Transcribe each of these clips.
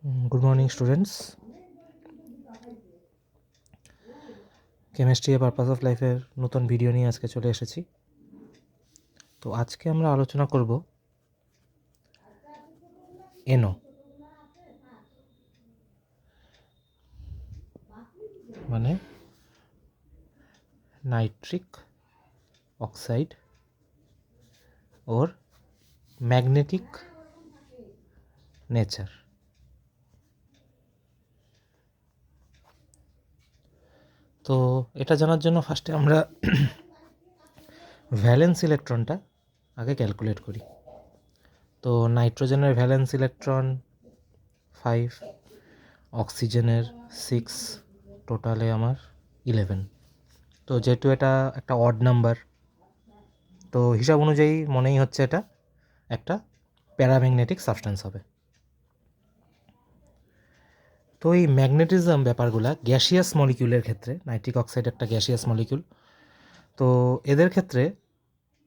Good morning students. Chemistry A purpose of লাইফের নতুন video নিয়ে আজকে চলে এসেছি। তো আজকে আমরা আলোচনা করব এনও, মানে নাইট্রিক অক্সাইড ওর ম্যাগনেটিক নেচার। তো এটা জানার জন্য ফার্স্টে আমরা ভ্যালেন্স ইলেকট্রনটা আগে ক্যালকুলেট করি। তো নাইট্রোজেনের ভ্যালেন্স ইলেকট্রন 5, অক্সিজেনের 6, টোটালে আমার 11। তো যেহেতু এটা একটা অড নাম্বার, তো হিসাব অনুযায়ী মনেই হচ্ছে এটা একটা প্যারাম্যাগনেটিক সাবস্টেন্স হবে। তো এই ম্যাগনেটিজম ব্যাপারগুলো গ্যাসিয়াস মলিকিউলের ক্ষেত্রে, নাইট্রিক অক্সাইড একটা গ্যাসিয়াস মলিকিউল, তো এদের ক্ষেত্রে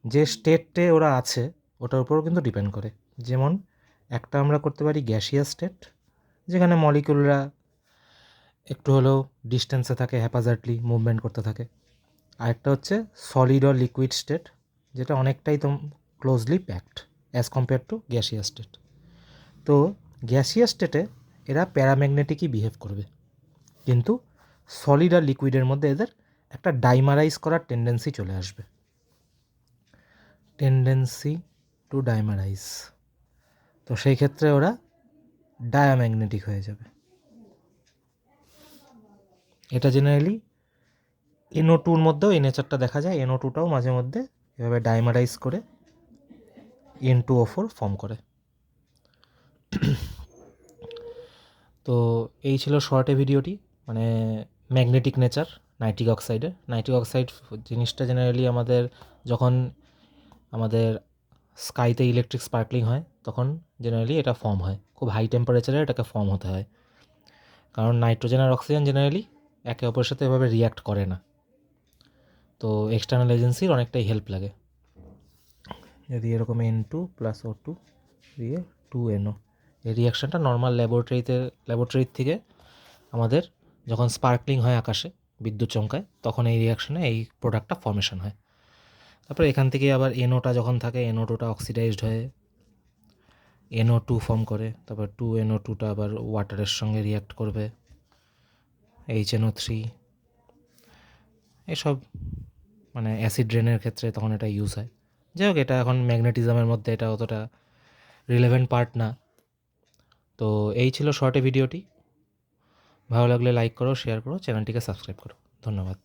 যে স্টেটে ওরা আছে ওটার উপরও কিন্তু ডিপেন্ড করে। যেমন একটা আমরা করতে পারি গ্যাসিয়াস স্টেট, যেখানে মলিকিউলরা একটু হলেও ডিস্টেন্সে থাকে, হ্যাপাজার্ডলি মুভমেন্ট করতে থাকে। আরেকটা হচ্ছে সলিড অর লিকুইড স্টেট, যেটা অনেকটাই তো closely packed as compare to gaseous state. তো গ্যাসিয়াস স্টেটে এরা প্যারাম্যাগনেটিকই বিহেভ করবে, কিন্তু সলিড আর লিকুইডের মধ্যে এদের একটা ডাইমারাইজ করার টেন্ডেন্সি চলে আসবে, টেন্ডেন্সি টু ডাইমারাইজ। তো সেই ক্ষেত্রে ওরা ডায়াম্যাগনেটিক হয়ে যাবে। এটা জেনারেলি NO2-র মধ্যেও এই নেচারটা দেখা যায়। NO2টাও মাঝে মধ্যে এভাবে ডাইমারাইজ করে N2O4 ফর্ম করে। তো এই ছিল শর্টে ভিডিওটি, মানে ম্যাগনেটিক নেচার নাইট্রিক অক্সাইডের। নাইট্রিক অক্সাইড জিনিসটা জেনারেলি যখন আমাদের স্কাইতে ইলেকট্রিক স্পার্কলিং হয় তখন জেনারেলি এটা ফর্ম হয়। খুব হাই টেম্পারেচারে এটাকে ফর্ম হতে হয়, কারণ নাইট্রোজেন আর অক্সিজেন জেনারেলি একে অপরের সাথে এভাবে রিয়াক্ট করে না। তো এক্সটার্নাল এজেন্সির অনেকটাই হেল্প লাগে। যদি এরকম N2+O2 দিয়ে 2NO, এই রিয়াকশানটা নর্মাল ল্যাবরেটরির থেকে আমাদের যখন স্পার্কলিং হয় আকাশে, বিদ্যুৎ চমকায়, তখন এই রিয়াকশানে এই প্রোডাক্টটা ফর্মেশন হয়। তারপরে এখান থেকে আবার NO যখন থাকে, NO2টা অক্সিডাইজড হয়ে NO2 ফর্ম করে, তারপর 2NO2টা আবার ওয়াটারের সঙ্গে রিয়াক্ট করবে, HNO3, এসব মানে অ্যাসিড রেনের ক্ষেত্রে তখন এটা ইউজ হয়। যাই হোক, এটা এখন ম্যাগনেটিজমের মধ্যে এটা অতটা রিলেভেন্ট পার্ট না। তো এই ছিল শর্টে ভিডিওটি। ভালো লাগলে লাইক করো, শেয়ার করো, চ্যানেলটিকে সাবস্ক্রাইব করো। ধন্যবাদ।